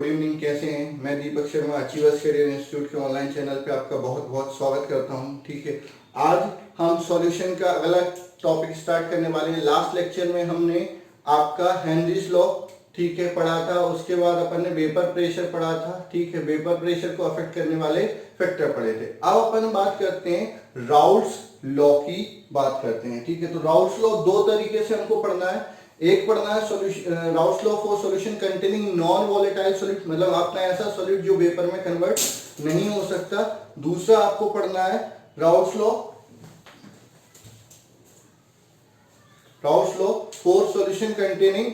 Good evening, कैसे हैं? मैं Deepak Sharma achievers career institute के ऑनलाइन चैनल पे आपका बहुत बहुत स्वागत करता हूं। ठीक है, आज हम सॉल्यूशन का अगला टॉपिक स्टार्ट करने वाले हैं। लास्ट लेक्चर में हमने आपका हेनरीज लॉ ठीक है पढ़ा था, उसके बाद अपन ने वेपर प्रेशर पढ़ा था। ठीक है, वेपर प्रेशर को अफेक्ट करने वाले फैक्टर पढ़े थे। अब अपन बात करते हैं राउल्ट्स लॉ की बात करते हैं। ठीक है, तो राउल्ट्स लॉ दो तरीके से हमको पढ़ना है। एक पढ़ना है solution, Raoult's law for solution containing non volatile solute, मतलब आपका ऐसा सॉल्यूट जो वेपर में कन्वर्ट नहीं हो सकता। दूसरा आपको पढ़ना है Raoult's law for solution containing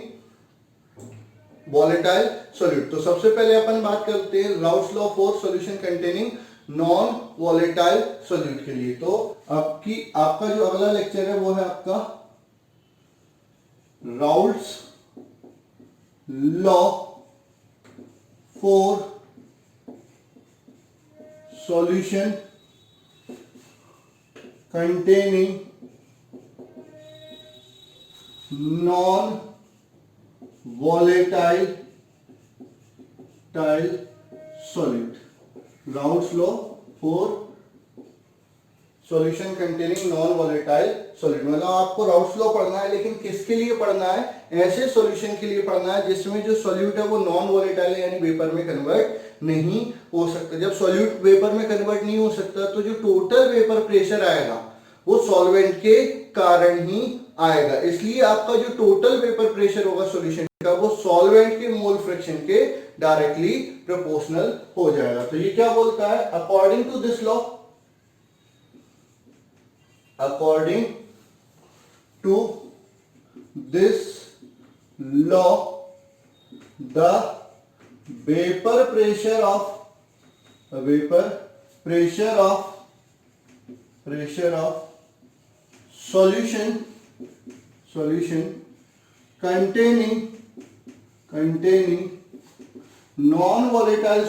volatile solute. तो सबसे पहले अपन बात करते हैं Raoult's law for solution containing non volatile solute के लिए। तो आपका जो अगला लेक्चर है वो है आपका Raoult's law for solution containing non volatile solute. Raoult's law for solution containing non volatile solute, मतलब आपको राउल्ट्स लॉ पढ़ना है, लेकिन किसके लिए पढ़ना है? ऐसे सॉल्यूशन के लिए पढ़ना है जिसमें जो सॉल्यूट है वो नॉन वोलेटाइल यानी वेपर में कन्वर्ट नहीं हो सकता। जब सॉल्यूट वेपर में कन्वर्ट नहीं हो सकता तो जो टोटल वेपर प्रेशर आएगा वो सॉल्वेंट के कारण ही आएगा। इसलिए आपका जो टोटल वेपर प्रेशर होगा सॉल्यूशन का वो सॉल्वेंट के मोल फ्रैक्शन के डायरेक्टली प्रोपोर्शनल हो जाएगा। तो ये क्या बोलता है? According to this law, according to this law, the vapor pressure of solution containing non-volatile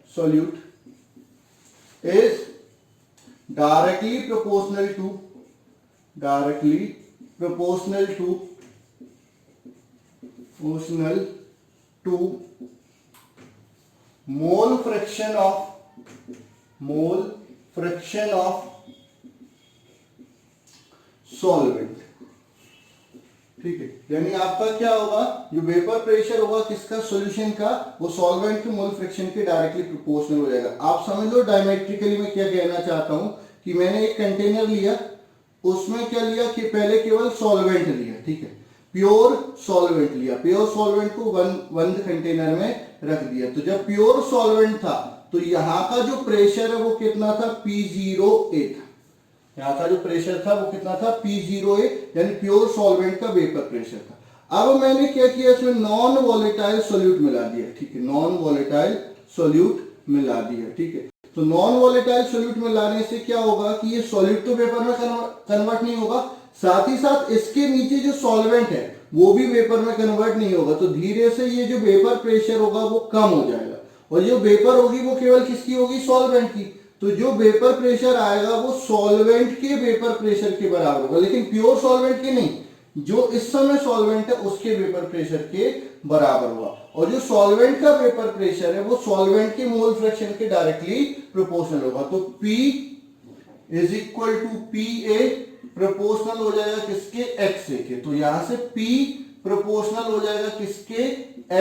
solute is directly proportional to mole fraction of solvent। ठीक है, यानी आपका क्या होगा, जो वेपर प्रेशर होगा किसका? सॉल्यूशन का, वो सॉल्वेंट के मोल फ्रैक्शन के डायरेक्टली प्रोपोर्शनल हो जाएगा। आप समझ लो डायमेट्रिकली मैं क्या कहना चाहता हूं कि मैंने एक कंटेनर लिया, उसमें क्या लिया कि पहले केवल सॉल्वेंट लिया। ठीक है, प्योर सॉल्वेंट लिया, प्योर सॉल्वेंट को बंद कंटेनर में रख दिया। तो जब प्योर सॉल्वेंट था तो यहां का जो प्रेशर है वो कितना था? P0A था। यहां का जो प्रेशर था वो कितना था? P0A, यानी प्योर सॉल्वेंट का वेपर प्रेशर था। अब मैंने क्या किया, इसमें नॉन वोलेटाइल सॉल्यूट मिला दिया। ठीक है, नॉन वोलेटाइल सॉल्यूट मिला दिया। ठीक है, तो नॉन वोलेटाइल सॉल्यूट मिलाने से क्या होगा कि ये सॉल्यूट तो वेपर में कन्वर्ट नहीं होगा, साथ ही साथ इसके नीचे जो सॉल्वेंट है वो भी वेपर में कन्वर्ट नहीं होगा। तो धीरे से ये जो वेपर प्रेशर होगा वो कम हो जाएगा, और जो वेपर होगी वो केवल किसकी होगी? सॉल्वेंट की। तो जो वेपर प्रेशर आएगा वो सॉल्वेंट के वेपर प्रेशर के बराबर होगा, लेकिन प्योर सॉल्वेंट के नहीं, जो इस समय सॉल्वेंट है उसके वेपर प्रेशर के बराबर हुआ। और जो सॉल्वेंट का वेपर प्रेशर है वो सॉल्वेंट के मोल फ्रैक्शन के डायरेक्टली प्रोपोर्शनल होगा। तो P is equal to PA proportional हो जाएगा किसके? XA के। तो यहां से P प्रोपोर्शनल हो जाएगा किसके?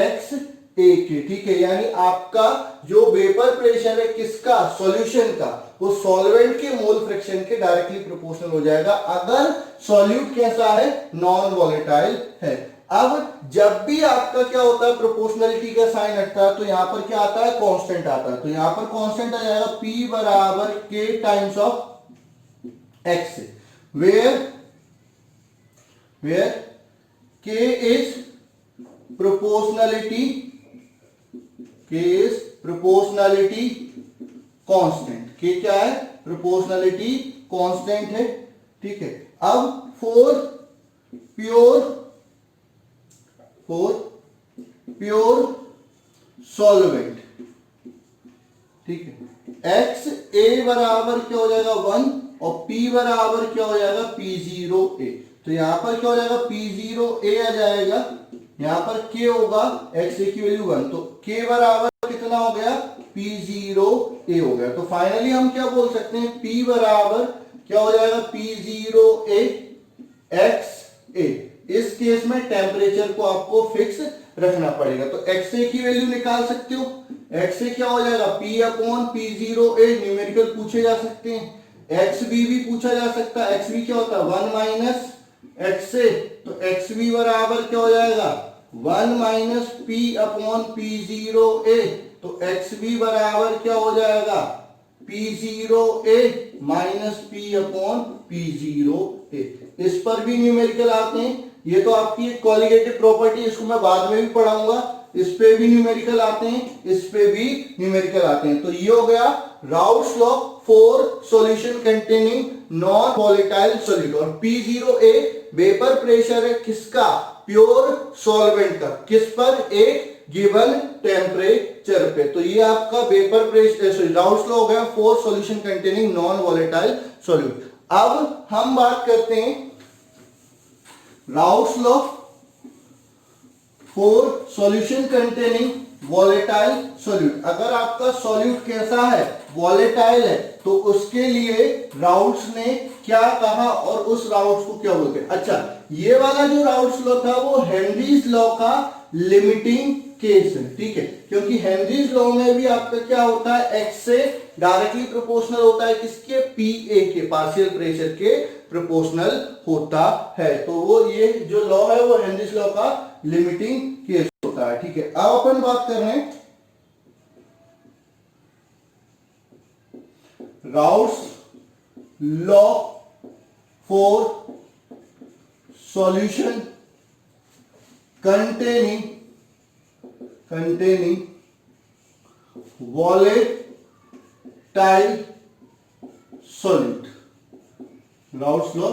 XA के। ठीक है, यानी आपका जो वेपर प्रेशर है किसका? सॉल्यूशन का, वो सॉल्वेंट के मोल फ्रैक्शन के डायरेक्टली प्रोपोर्शनल हो जाएगा अगर सॉल्यूट कैसा है? नॉन वोलेटाइल है। अब जब भी आपका क्या होता है, प्रोपोर्शनलिटी का साइन हटता है तो यहां पर क्या आता है? कांस्टेंट आता है। तो यहां पर कांस्टेंट आ जाएगा P बराबर K times of X, where K is proportionality constant. K क्या है? प्रोपोर्शनलिटी कांस्टेंट है। ठीक है, अब फॉर प्योर सॉल्वेंट, ठीक है, एक्स ए बराबर क्या हो जाएगा? 1 और P बराबर क्या हो जाएगा P0A। तो यहां पर क्या हो जाएगा P0A आ जाएगा, यहां पर K होगा XA की वैल्यू 1, तो K बराबर कितना हो गया P0A हो गया। तो फाइनली हम क्या बोल सकते हैं P बराबर क्या हो जाएगा P0A XA। इस केस में टेम्परेचर को आपको फिक्स रखना पड़ेगा। तो XA की वैल्यू निकाल सकते हो, XA क्या हो जाएगा P अपॉन P0A, न्यूमेरिकल पूछे जा सकते हैं। XB भी पूछा जा सकता है, XB क्या होता है 1 माइनस XA, तो XB बराबर क्या हो जाएगा 1 माइनस P अपॉन P0A, तो XB बराबर क्या हो जाएगा P0A minus P upon P0A। इस पर भी न्यूमेरिकल आते हैं, ये तो आपकी एक कॉलिगेटिव प्रॉपर्टी, इसको मैं बाद में भी पढ़ाऊंगा। इस पे भी न्यूमेरिकल आते हैं, इस पे भी न्यूमेरिकल आते हैं। तो ये हो गया Raoult's law for solution containing non volatile solute. और P0A वेपर प्रेशर है किसका, प्योर सॉल्वेंट का, किस पर, एक गिवन टेम्परेचर पे। तो ये आपका वेपर प्रेशर राउल्ट्स लॉ हो गया for solution containing non volatile solute. अब हम बात करते हैं Raoult's law for solution containing volatile solute. अगर आपका सॉल्यूट कैसा है, वॉलेटाइल है, तो उसके लिए राउल्ट्स ने क्या कहा और उस राउल्ट्स को क्या बोलते हैं। अच्छा, ये वाला जो राउल्ट्स लॉ था वो हेनरीज लॉ का लिमिटिंग केस है, ठीक है, क्योंकि हेनरीज लॉ में भी आपका क्या होता है एक्स से डायरेक्टली प्रोपोर्शनल होता है, किसके, पीए के, पार्शियल प्रेशर के प्रोपोर्शनल होता है। तो वो ये जो लॉ है वो हेनरीज लॉ का लिमिटिंग केस होता है, ठीक है। अब अपन बात कर रहे हैं Raoult's law for solution containing volatile solute। Raoult's law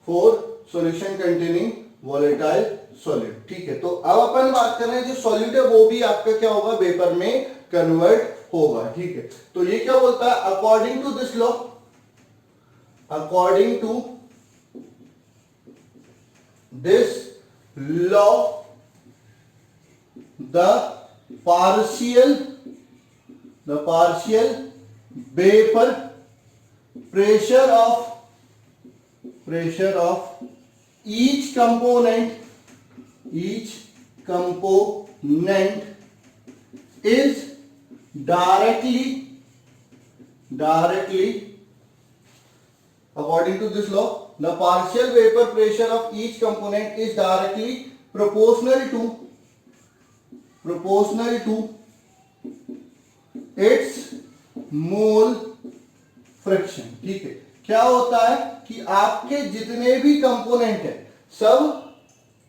for solution containing volatile solute, ठीक है। तो अब अपन बात कर रहे हैं जो सॉल्यूट है वो भी आपका क्या होगा, वेपर में कन्वर्ट होगा, ठीक है। तो ये क्या बोलता है, according to this law, according to this law, the partial vapor pressure of each component is directly according to this law, the partial vapor pressure of each component is directly proportional to its mole friction, ठीक है। क्या होता है कि आपके जितने भी component है सब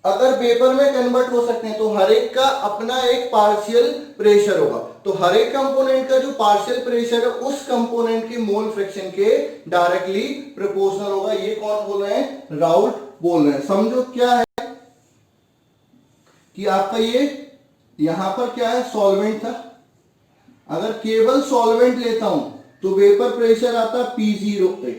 अगर वेपर में कन्वर्ट हो सकते हैं, तो हर एक का अपना एक पार्शियल प्रेशर होगा। तो हर एक कंपोनेंट का जो पार्शियल प्रेशर है उस कंपोनेंट के मोल फ्रिक्शन के डायरेक्टली प्रोपोर्शनल होगा। ये कौन बोल रहे हैं, राउल्ट बोल रहे हैं। समझो क्या है कि आपका ये यहां पर क्या है, सॉल्वेंट था। अगर केवल सॉल्वेंट लेता हूं तो वेपर प्रेशर आता P0A,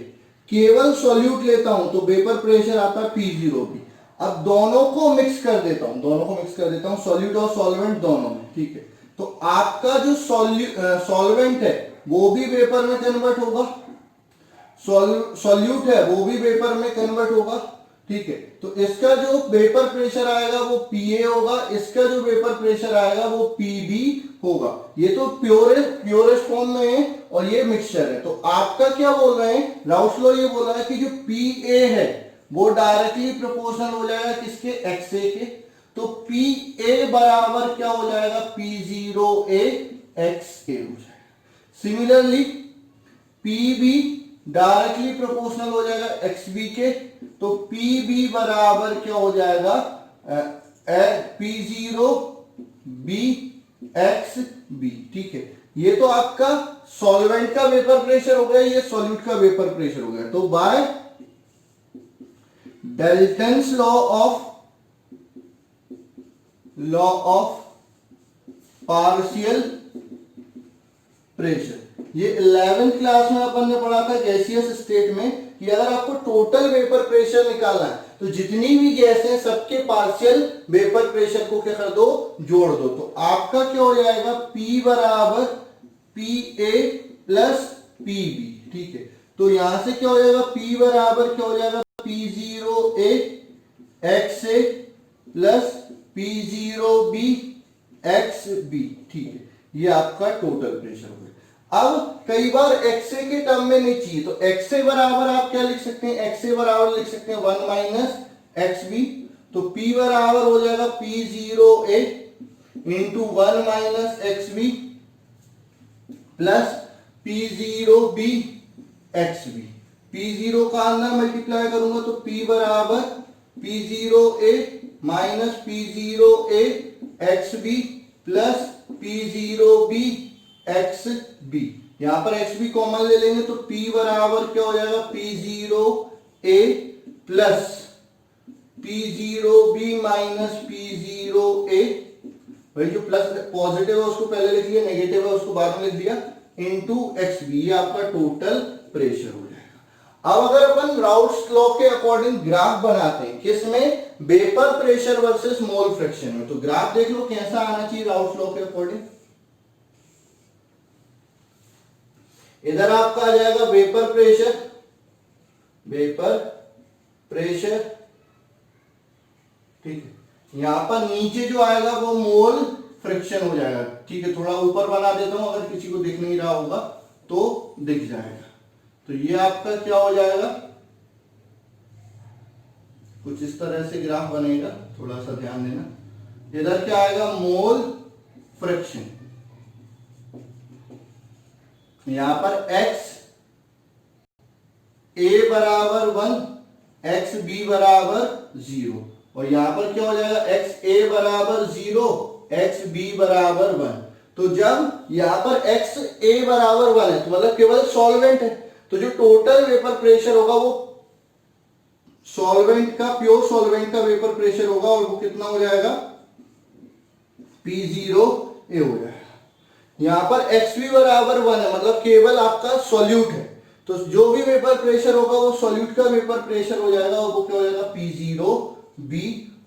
केवल सॉल्यूट लेता हूं तो वेपर प्रेशर आता P0B। अब दोनों को मिक्स कर देता हूं, सॉल्यूट और सॉल्वेंट दोनों में, ठीक है। तो आपका जो सॉल्वेंट है वो भी वेपर में कन्वर्ट होगा, सॉल्यूट है वो भी वेपर में कन्वर्ट होगा, ठीक है। तो इसका जो वेपर प्रेशर आएगा वो Pa होगा, इसका जो वेपर प्रेशर आएगा वो Pb होगा। ये तो प्योरेस्ट फॉर्म में है और ये मिक्सचर है। तो आपका क्या बोल रहे हैं, राउल्ट्स लॉ ये बोल रहा है कि जो Pa है वो डायरेक्टली प्रोपोर्शनल हो जाएगा किसके, XA के। तो Pa बराबर क्या हो जाएगा, P0A XA हो जाएगा। सिमिलरली Pb डायरेक्टली प्रोपोर्शनल हो जाएगा XB के, तो Pb बराबर क्या हो जाएगा P0B XB, ठीक है। ये तो आपका सॉल्वेंट का वेपर प्रेशर हो गया, ये सॉल्यूट का वेपर प्रेशर हो गया। तो bye Dalton's law of partial pressure, ये 11th क्लास में अपन ने पढ़ा था गैसियस स्टेट में कि अगर आपको टोटल वेपर प्रेशर निकालना है तो जितनी भी गैस है सबके पार्शियल वेपर प्रेशर को क्या कर दो, जोड़ दो। तो आपका क्या हो जाएगा, P बराबर PA प्लस PB, ठीक है। तो यहां से क्या हो जाएगा, P बराबर क्या हो जाएगा, P0A XA plus P0B XB, ठीक है। ये आपका टोटल प्रेशर हो गया। अब कई बार XA के टर्म में नहीं चाहिए तो XA बराबर आप क्या लिख सकते हैं, XA बराबर लिख सकते हैं 1 माइनस XB। तो P बराबर हो जाएगा P0A into 1 minus XB plus P0B XB। P0 का अंदर मल्टीप्लाई करूंगा तो P बराबर P0A minus P0A XB plus P0B XB। यहां पर XB कॉमन ले लेंगे तो P बराबर क्या हो जाएगा, P0A plus P0B minus P0A। भाई जो प्लस पॉजिटिव है उसको पहले लिख लिया, नेगेटिव है उसको बाद में लिख दिया, इनटू XB। ये आपका टोटल प्रेशर हो जाएगा। अब अगर अपन राउट्स लॉ के अकॉर्डिंग ग्राफ बनाते हैं, किसमें, vapour pressure versus mole fraction में, तो ग्राफ देख लो कैसा आना चाहिए राउट्स लॉ के अकॉर्डिंग। इधर आपका आ जाएगा वेपर प्रेशर, वेपर प्रेशर, ठीक है। यहां पर नीचे जो आएगा वो मोल फ्रिक्शन हो जाएगा, ठीक है। थोड़ा ऊपर बना देता हूं, अगर किसी को दिख नहीं रहा होगा तो दिख जाएगा। तो ये आपका क्या हो जाएगा, कुछ इस तरह से ग्राफ बनेगा, थोड़ा सा ध्यान देना। इधर क्या आएगा, मोल फ्रिक्शन, यहां पर x a बराबर 1, x b बराबर 0, और यहां पर क्या हो जाएगा, x a बराबर 0, x b बराबर 1। तो जब यहां पर x a बराबर 1 है तो मतलब केवल सॉल्वेंट है, तो जो टोटल वेपर प्रेशर होगा वो सॉल्वेंट का, प्योर सॉल्वेंट का वेपर प्रेशर होगा, और वो कितना हो जाएगा, P0A हो जाएगा। यहां पर XB बराबर 1 है, मतलब केवल आपका सॉल्यूट है, तो जो भी वेपर प्रेशर होगा वो सॉल्यूट का वेपर प्रेशर हो जाएगा, और वो क्या हो जाएगा, P0B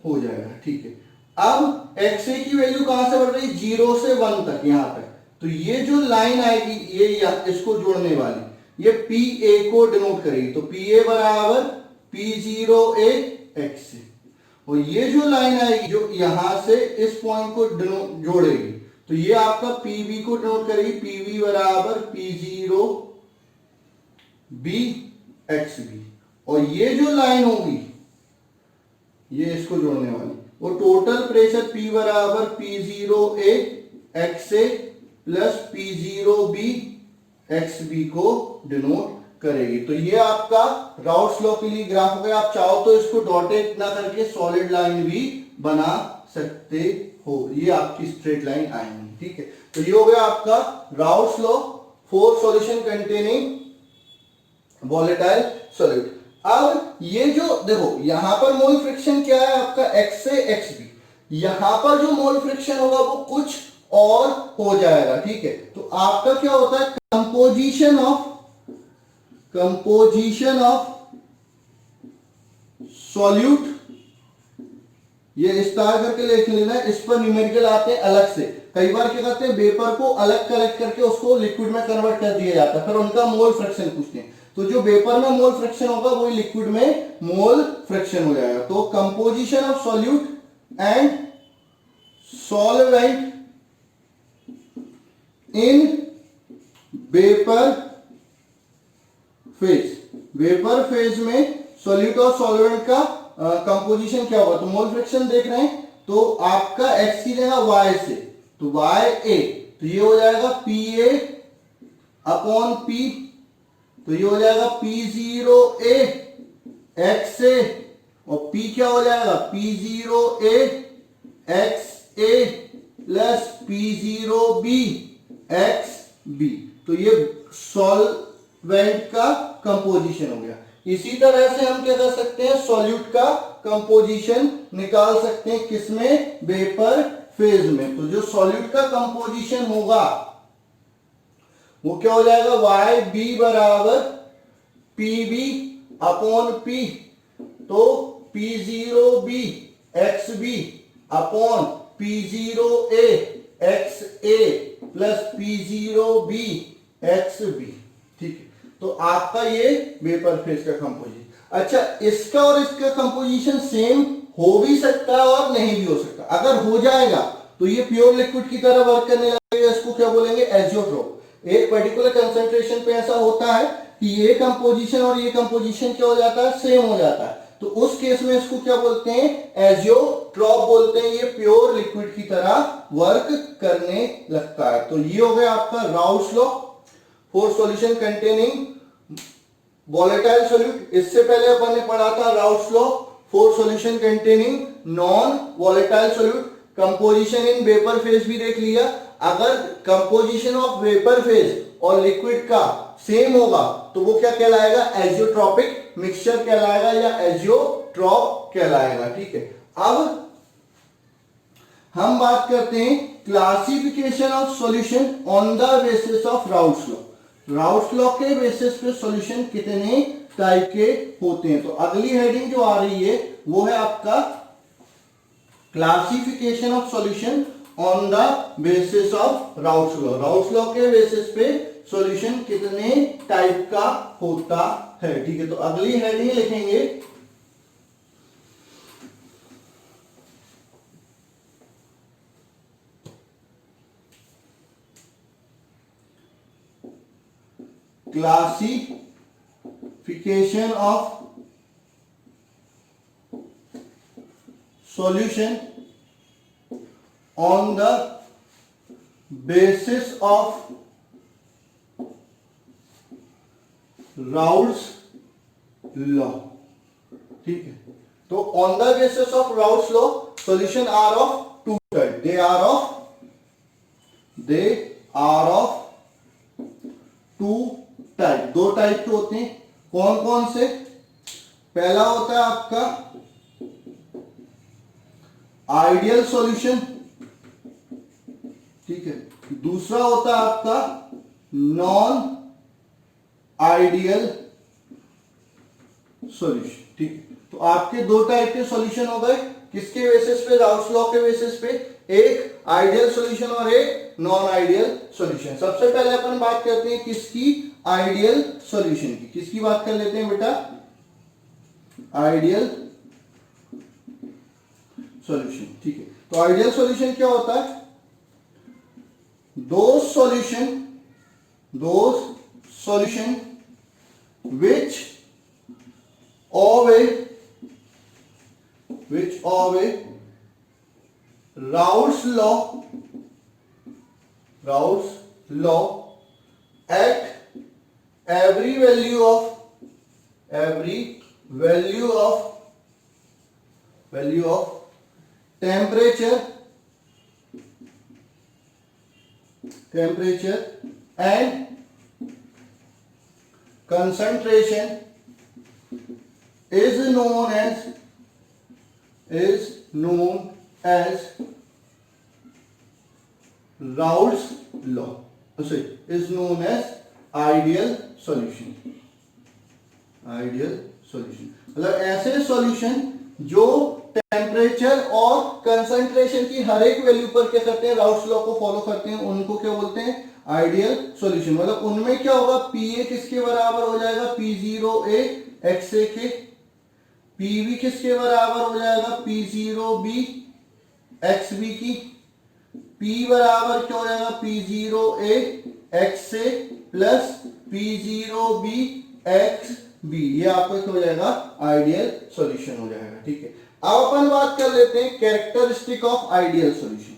हो जाएगा, ठीक है। अब XA की वैल्यू कहां से बढ़ रही है, 0 से 1 तक यहां तक, तो ये जो लाइन आएगी ये इसको जोड़ने वाली, ये PA को डिनोट करेगी, तो PA बराबर P0A XA, और ये जो लाइन आएगी जो यहां से इस पॉइंट को जोड़ेगी, तो ये आपका PB को डिनोट करेगी, PB बराबर P0B XB, और ये जो लाइन होगी ये इसको जोड़ने वाली, और टोटल प्रेशर P बराबर P0A XA plus P0B XB को डिनोट करेगी। तो ये आपका राउट्स लॉ के लिए ग्राफ हो गया। आप चाहो तो इसको डॉटेड ना करके सॉलिड लाइन भी बना सकते हो, ये आपकी स्ट्रेट लाइन आएंगी, ठीक है। तो ये हो गया आपका routes law for solution containing volatile solid. अब ये जो देखो यहां पर मोल फ्रिक्शन क्या है आपका, XA XB, यहां पर जो मोल फ्रिक्शन होगा वो कुछ और हो जाएगा, ठीक है। तो आपका क्या होता है, कंपोजिशन ऑफ सॉल्यूट, ये स्टार करके लिख लेना, इस पर न्यूमेरिकल आते हैं अलग से। कई बार क्या करते हैं, वेपर को अलग कलेक्ट करके उसको लिक्विड में कन्वर्ट कर दिया जाता है, फिर उनका मोल फ्रैक्शन पूछते हैं, तो जो वेपर में मोल फ्रैक्शन होगा वही लिक्विड में मोल फ्रैक्शन हो जाएगा। तो composition of solute and solvent in vapour phase, vapour phase में सॉल्यूट और सॉल्वेंट का कंपोजिशन क्या होगा, तो मोल फ्रैक्शन देख रहे हैं, तो आपका x की जगह y से, तो YA, तो ये हो जाएगा PA अपॉन P, तो ये हो जाएगा P0A XA, और P क्या हो जाएगा, P0A XA plus P0B XB। तो ये सॉल्वेंट का कंपोजिशन हो गया। इसी तरह से हम क्या कर सकते हैं, सॉल्यूट का कंपोजिशन निकाल सकते हैं, किसमें, वेपर फेज में। तो जो सॉल्यूट का कंपोजिशन होगा वो क्या हो जाएगा, वाई बी बराबर पी बी अपॉन पी, तो P zero B X B upon P zero A X A plus P zero B X B. ठीक है, तो आपका ये वेपर फेज का कंपोजिशन। अच्छा, इसका और इसका कंपोजिशन सेम हो भी सकता है और नहीं भी हो सकता। अगर हो जाएगा तो ये प्योर लिक्विड की तरह वर्क करने लगेगा, इसको क्या बोलेंगे, एजियोट्रोप। एक पर्टिकुलर कंसंट्रेशन पे ऐसा होता है कि ये कंपोजिशन और ये कंपोजिशन क्या हो जाता है, सेम हो जाता है, तो उस केस में इसको क्या बोलते हैं, एजियोट्रोप बोलते हैं। ये प्योर लिक्विड की तरह वर्क करने लगता है। तो ये हो गया आपका Raoult's law for solution containing volatile solute. इससे पहले अपन ने पढ़ा था Raoult's law for solution containing non volatile solute. Composition in vapour phase भी देख लिया। अगर कंपोजिशन ऑफ वेपर फेज और लिक्विड का सेम होगा तो वो क्या कहलाएगा, एजियोट्रोपिक मिक्सचर कहलाएगा या एजियोट्रॉप कहलाएगा। ठीक है, अब हम बात करते हैं classification of solution on the basis of Raoult's law. Raoul's law के बेसिस पे सॉल्यूशन कितने टाइप के होते हैं। तो अगली हेडिंग जो आ रही है वो है आपका classification of solution on the basis of Raoult's law. Raoul's law के बेसिस पे सॉल्यूशन कितने टाइप का होता है। ठीक है, तो अगली हेडिंग लिखेंगे classification of solution on the basis of Raoult's law। ठीक है, तो on the basis of Raoult's law solution are of two types। they are of two type। दो टाइप के होते हैं। कौन कौन से, पहला होता है आपका आइडियल सॉल्यूशन। ठीक है, दूसरा होता है आपका नॉन आइडियल सॉल्यूशन। ठीक है, तो आपके दो टाइप के सॉल्यूशन हो गए, किसके बेसिस पे, राउल्स लॉ के बेसिस पे। एक आइडियल सॉल्यूशन और एक नॉन आइडियल सॉल्यूशन। सबसे पहले अपन बात करते हैं किसकी, आइडियल सॉल्यूशन की। किसकी बात कर लेते हैं बेटा, आइडियल सॉल्यूशन। ठीक है, तो आइडियल सॉल्यूशन क्या होता है, those solution which obey Raoult's law at every value of temperature and concentration is known as Raoult's law। is known as ideal solution। मतलब ऐसे सॉल्यूशन जो टेम्परेचर और कंसंट्रेशन की हर एक वैल्यू पर क्या करते हैं, राउल्ट्स लॉ को फॉलो करते हैं, उनको क्या बोलते हैं, आइडियल सॉल्यूशन। मतलब उनमें क्या होगा, पीए किसके बराबर हो जाएगा, P zero A X A के। पीवी किसके बराबर हो जाएगा, P zero B X B की। पी बराबर क्या हो जाएगा, P zero A X A plus P zero B X B. ये आपका क्या हो जाएगा, आइडियल सॉल्यूशन हो जाएगा। ठीक है, अब अपन बात कर लेते हैं characteristic of ideal solution.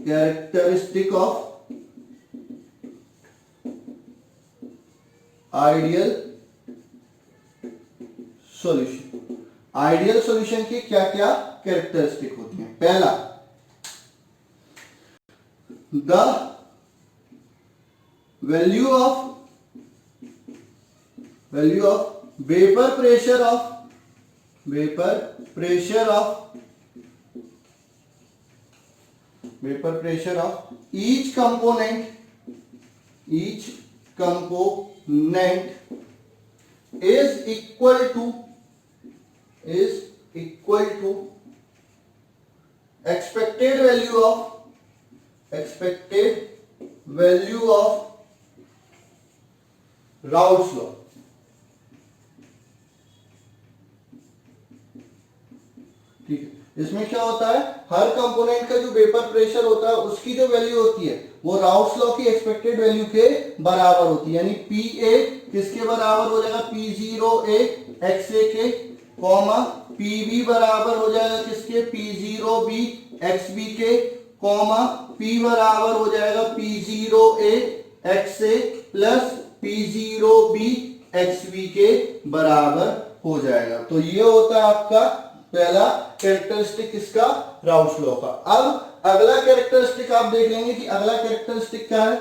Characteristic of ideal solution. Ideal solution की क्या क्या कैरेक्टरिस्टिक होती हैं। पहला, the value of vapor pressure of vapour pressure of each component is equal to expected value of Raoult's law. ठीक है, इसमें क्या होता है, हर कंपोनेंट का जो वेपर प्रेशर होता है उसकी जो वैल्यू होती है वो राउल्ट्स लॉ की एक्सपेक्टेड वैल्यू के बराबर होती है, यानी पी ए किसके बराबर हो जाएगा, P zero A X A के, कॉमा पी बी बराबर हो जाएगा किसके, P zero B X B के, कॉमा पी बराबर हो जाएगा P zero A X A plus P zero B X B के बराबर हो जाएगा। तो ये होता है आपका पहला कैरेक्टरिस्टिक किसका, राउल्ट्स लॉ का। अब अगला कैरेक्टरिस्टिक आप देख लेंगे कि अगला कैरेक्टरिस्टिक क्या है।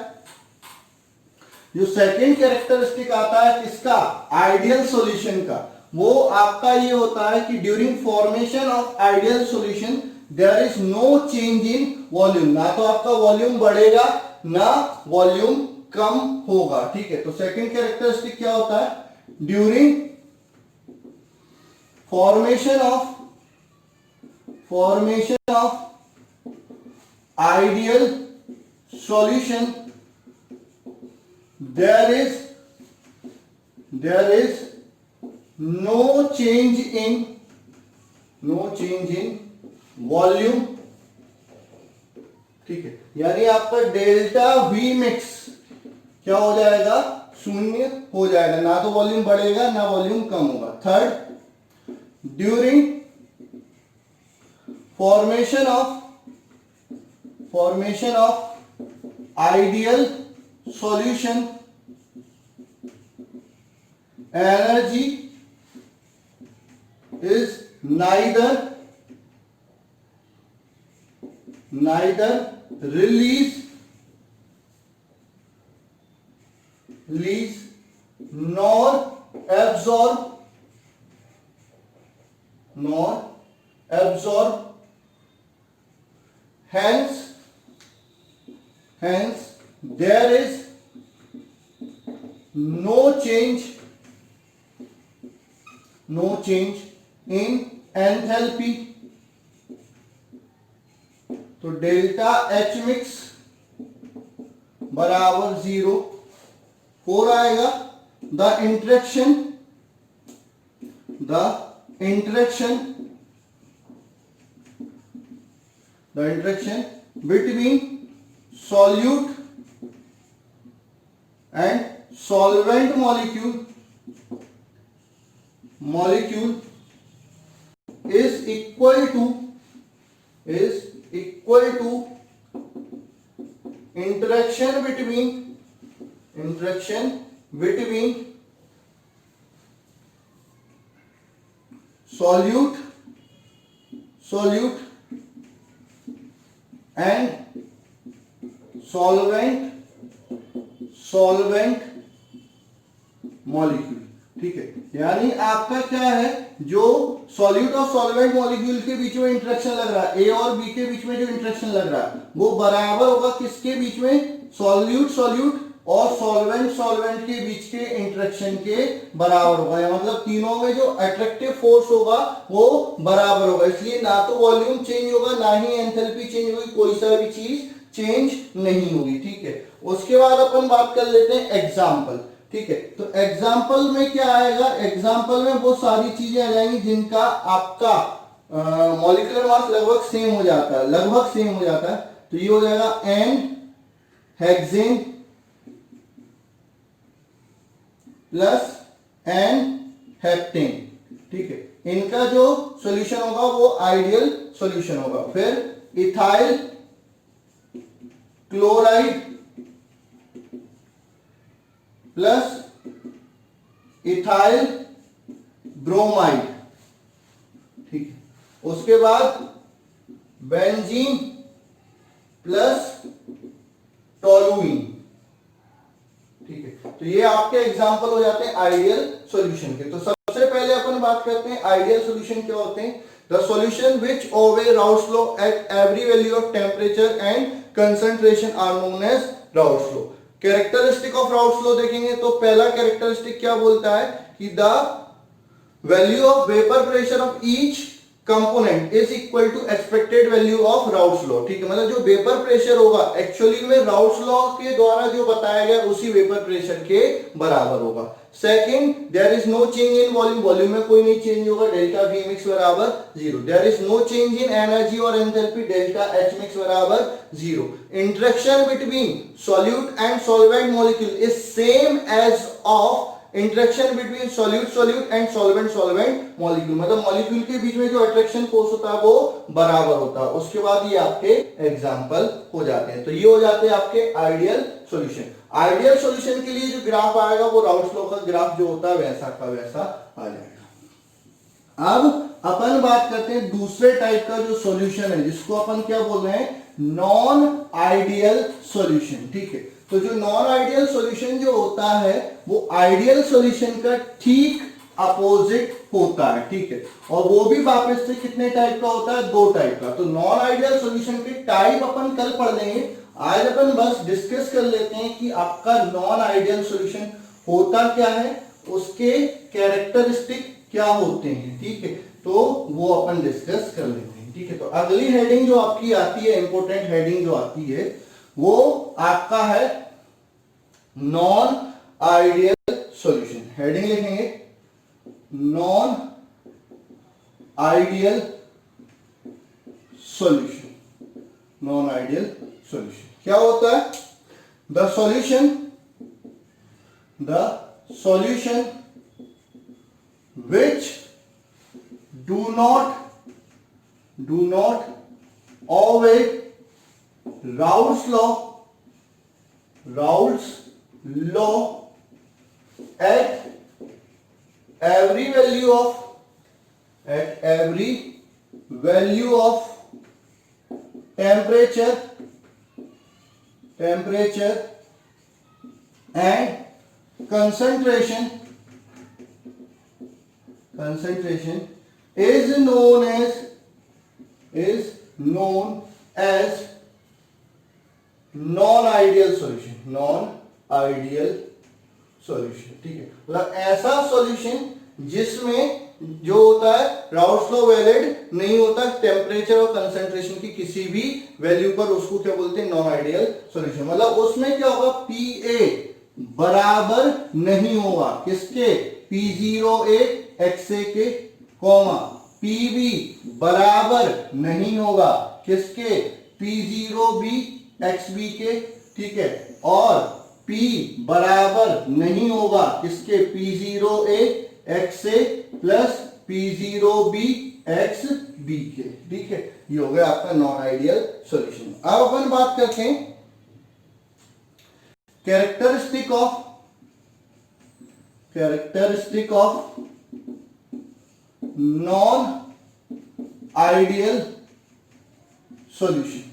जो सेकंड कैरेक्टरिस्टिक आता है किसका, आइडियल सॉल्यूशन का, वो आपका ये होता है कि during formation of ideal solution there is no change in volume, ना तो आपका वॉल्यूम बढ़ेगा ना वॉल्यूम कम होगा। ठीक है, तो सेकंड कैरेक्टरिस्टिक क्या होता है, during formation of ideal solution there is no change in volume। ठीक है, यानी आपका डेल्टा वी मिक्स क्या हो जाएगा, शून्य हो जाएगा, ना तो वॉल्यूम बढ़ेगा ना वॉल्यूम कम होगा। Third, during formation of ideal solution energy is neither release nor absorb, hence there is no change in enthalpy। तो डेल्टा एच मिक्स बराबर 0 हो आएगा। The interaction between solute and solvent molecule is equal to interaction between solute and solvent molecule. ठीक है, यानी आपका क्या है, जो सॉल्यूट और सॉल्वेंट मॉलिक्यूल के बीच में इंटरेक्शन लग रहा है, ए और बी के बीच में जो इंटरेक्शन लग रहा है वो बराबर होगा किसके बीच में, सॉल्यूट और सॉल्वेंट के बीच के इंटरेक्शन के बराबर होगा। मतलब तीनों में जो अट्रैक्टिव फोर्स होगा वो बराबर होगा, इसलिए ना तो वॉल्यूम चेंज होगा ना ही एंथैल्पी चेंज होगी, कोई सा भी चीज चेंज नहीं होगी। ठीक है, उसके बाद अपन बात कर लेते हैं एग्जाम्पल। ठीक है, तो एग्जाम्पल में क्या आएगा, एग्जाम्पल में वो सारी चीजें आ जाएंगी जिनका आपका मॉलिक्यूलर मास लगभग सेम हो जाता है। तो ये हो जाएगा n hexane plus n heptane. ठीक है, इनका जो सॉल्यूशन होगा वो आइडियल सॉल्यूशन होगा। फिर ethyl chloride plus ethyl bromide. ठीक है, उसके बाद बेंजीन प्लस टोलुइन। ठीक है, तो ये आपके एग्जांपल हो जाते हैं आइडियल सॉल्यूशन के। तो सबसे पहले अपन बात करते हैं आइडियल सॉल्यूशन क्या होते हैं। The solution which obey Raoult's law at every value of temperature and concentration are known as Raoult's law. Characteristic of Raoult's law देखेंगे तो पहला कैरेक्टरिस्टिक क्या बोलता है कि the value of vapour pressure of each component is equal to expected value of Raoult's law. ठीक है, मतलब जो वेपर प्रेशर होगा एक्चुअली में राउल्स लॉ के द्वारा जो बताया गया उसी वेपर प्रेशर के बराबर होगा। Second, there is no change in volume, volume में कोई नहीं चेंज होगा, डेल्टा वी मिक्स बराबर zero. There is no change in energy और एंथैल्पी, डेल्टा एच मिक्स बराबर zero. Interaction between solute and solvent molecule is same as of interaction between solute and solvent molecule, मतलब molecule के बीच में जो attraction force होता है वो बराबर होता है। उसके बाद ये आपके एग्जांपल हो जाते हैं। तो ये हो जाते हैं आपके आइडियल सॉल्यूशन। आइडियल सॉल्यूशन के लिए जो ग्राफ आएगा वो राउल्स लॉ का ग्राफ जो होता है वैसा का वैसा आ जाएगा। अब अपन बात करते हैं दूसरे टाइप का जो सॉल्यूशन है जिसको अपन क्या बोल रहे हैं, नॉन आइडियल सॉल्यूशन। ठीक है, तो जो नॉन आइडियल सॉल्यूशन जो होता है वो आइडियल सॉल्यूशन का ठीक अपोजिट होता है। ठीक है, और वो भी वापस से कितने टाइप का होता है, दो टाइप का। तो नॉन आइडियल सॉल्यूशन के टाइप अपन कल पढ़ लेंगे, आज अपन बस डिस्कस कर लेते हैं कि आपका नॉन आइडियल सॉल्यूशन होता क्या है, उसके कैरेक्टरिस्टिक क्या होते हैं। ठीक है, तो वो अपन डिस्कस कर लेते हैं। ठीक है, तो अगली हेडिंग जो आपकी आती है, इंपोर्टेंट हेडिंग जो आती है वो आपका है नॉन आइडियल सॉल्यूशन। हेडिंग लिखेंगे non ideal solution. Non ideal solution क्या होता है, the solution which do not obey Raoult's law at every value of temperature and concentration is known as non-ideal solution। non-ideal solution, ठीक है, मतलब ऐसा solution जिसमें जो होता है राउल्स लॉ वैलिड नहीं होता टेम्परेचर और कंसंट्रेशन की किसी भी वैल्यू पर, उसको क्या बोलते हैं, नॉन आइडियल सॉल्यूशन। मतलब उसमें क्या होगा, पीए बराबर नहीं होगा किसके, P0A XA के, कॉमा PB बराबर नहीं होगा किसके, P0B XB के। ठीक है, और P बराबर नहीं होगा किसके, P0A XA plus P0B XB के। ठीक है, ये हो गया आपका नॉन आइडियल सॉल्यूशन। अब अपन बात करते हैं characteristic of non ideal solution.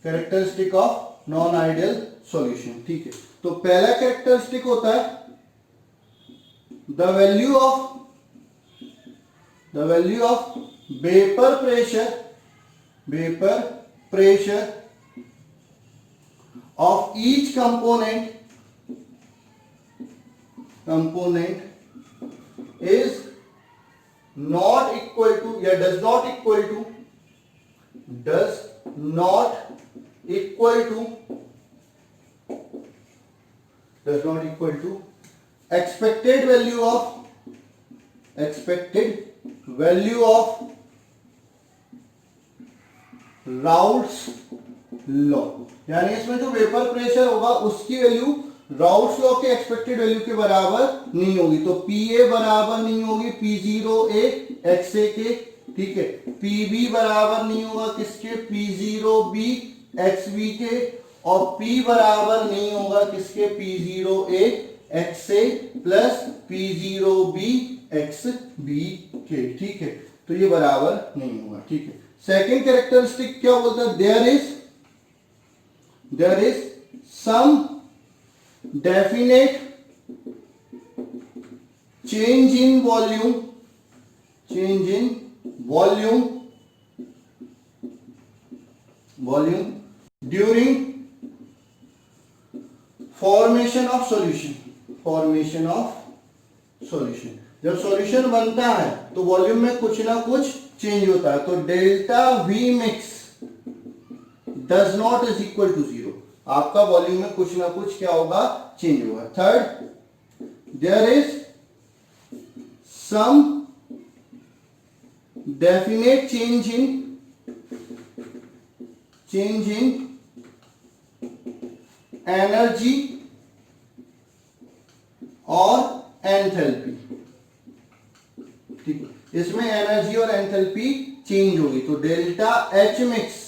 Characteristic of non ideal solution. ठीक है, तो पहला कैरेक्टरिस्टिक होता है the value of vapour pressure of each component is not equal to या does not equal to expected value of Raoult's law। यानी इसमें जो वेपर प्रेशर होगा उसकी वैल्यू राउल्स लॉ के एक्सपेक्टेड वैल्यू के बराबर नहीं होगी। तो PA बराबर नहीं होगी P0A XA के, ठीक है, PB बराबर नहीं होगा किसके, P0B XB के, और P बराबर नहीं होगा किसके, P0A XA plus P0B XB के। ठीक है, तो ये बराबर नहीं होगा। ठीक है, सेकेंड कैरेक्टरिस्टिक क्या बोलता है, there is some definite change in volume volume during formation of solution. जब सॉल्यूशन बनता है तो वॉल्यूम में कुछ ना कुछ चेंज होता है, तो delta V mix does not is equal to 0। आपका वॉल्यूम में कुछ ना कुछ क्या होगा, चेंज होगा। Third, there is some definite change in energy और एंथैल्पी। ठीक है, इसमें एनर्जी और एंथैल्पी चेंज होगी, तो डेल्टा एच मिक्स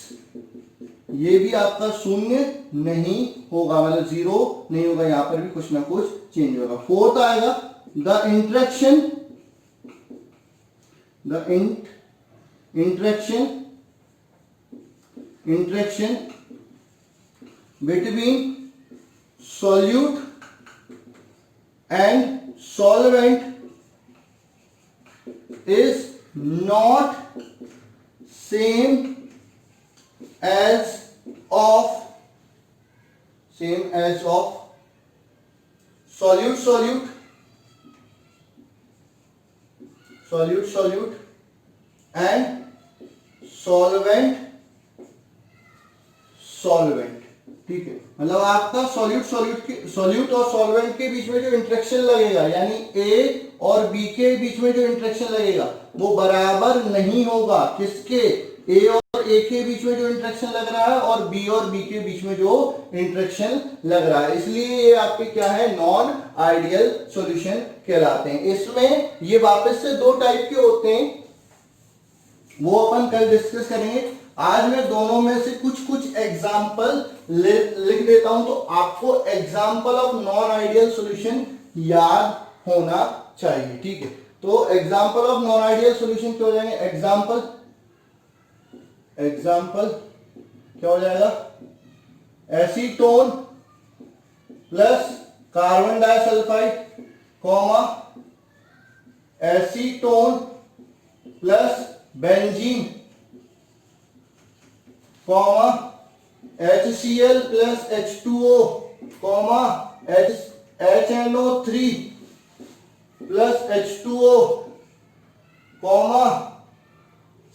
ये भी आपका शून्य नहीं होगा, मतलब 0 नहीं होगा, यहां पर भी कुछ ना कुछ चेंज होगा। फोर्थ आएगा the interaction between solute and solvent is not same as of solute and solvent। ठीक है, मतलब आपका सॉल्यूट और सॉल्वेंट के बीच में जो इंटरेक्शन लगेगा, यानी ए और बी के बीच में जो इंटरेक्शन लगेगा वो बराबर नहीं होगा। किसके, ए और ए के बीच में जो इंटरेक्शन लग रहा है और बी के बीच में जो इंटरेक्शन लग रहा है, इसलिए ये आपके क्या है, नॉन आइडियल सॉल्यूशन कहलाते हैं। इसमें ये वापस से दो टाइप के होते हैं, वो अपन कल डिस्कस करेंगे। आज मैं दोनों में से कुछ एग्जाम्पल लिख देता हूं, तो आपको example of non ideal solution याद होना चाहिए। ठीक है, तो example of non ideal solution क्या हो जाएंगे, एग्जाम्पल क्या हो जाएगा, acetone plus carbon disulphide, comma acetone plus benzene, comma HCl plus H2O, comma HNO3 plus H2O, comma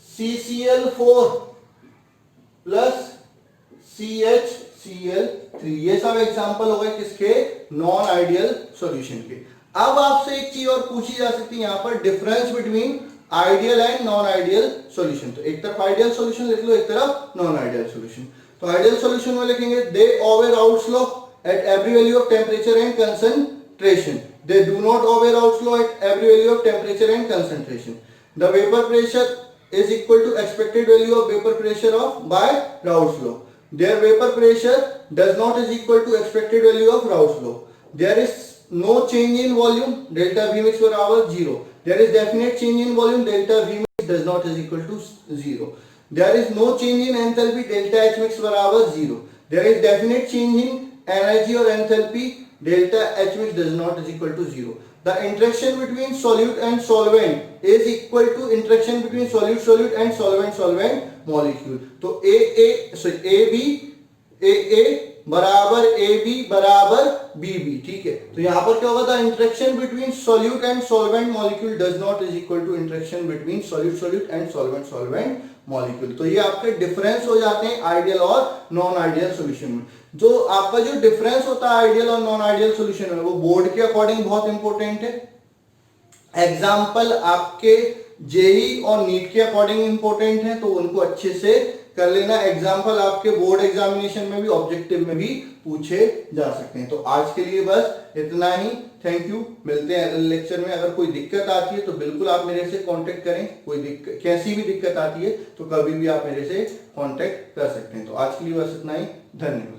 CCl4 plus CHCl3। ये सब एग्जांपल हो गए किसके, नॉन आइडियल सॉल्यूशन के। अब आपसे एक चीज और पूछी जा सकती है यहां पर, difference between ideal and non ideal solution. तो एक तरफ आइडियल सॉल्यूशन लिख लो, एक तरफ नॉन आइडियल सॉल्यूशन। तो आइडियल सॉल्यूशन में लिखेंगे they obey Raoult's law at every value of temperature and concentration, they do not obey Raoult's law at every value of temperature and concentration, the vapour pressure is equal to expected value of vapor pressure of by Raoult's law, their vapor pressure does not is equal to expected value of Raoult's law, there is no change in volume, delta V mix बराबर 0, there is definite change in volume, delta V mix does not is equal to 0, there is no change in enthalpy, delta H mix बराबर 0, there is definite change in energy or enthalpy, delta H mix does not is equal to 0, the interaction between solute and solvent is equal to interaction between solute and solvent molecule। तो AB AA बराबर AB बराबर BB। ठीक है, तो यहां पर क्या होगा, the interaction between solute and solvent molecule does not is equal to interaction between solute and solvent molecule। तो ये आपके डिफरेंस हो जाते हैं आइडियल और नॉन आइडियल सॉल्यूशन में। जो आपका जो डिफरेंस होता है आइडियल और नॉन आइडियल सॉल्यूशन में, वो बोर्ड के अकॉर्डिंग बहुत इंपॉर्टेंट है। एग्जाम्पल आपके जेई और नीट के अकॉर्डिंग इंपॉर्टेंट है, तो उनको अच्छे से कर लेना। एग्जाम्पल आपके बोर्ड एग्जामिनेशन में भी, ऑब्जेक्टिव में भी पूछे जा सकते हैं। तो आज के लिए बस इतना ही, थैंक यू। मिलते हैं अगले लेक्चर में। अगर कोई दिक्कत आती है तो बिल्कुल आप मेरे से कांटेक्ट करें, कोई दिक्कत कैसी भी दिक्कत आती है तो कभी भी आप मेरे से कांटेक्ट कर सकते हैं। तो आज के लिए बस इतना ही, धन्यवाद।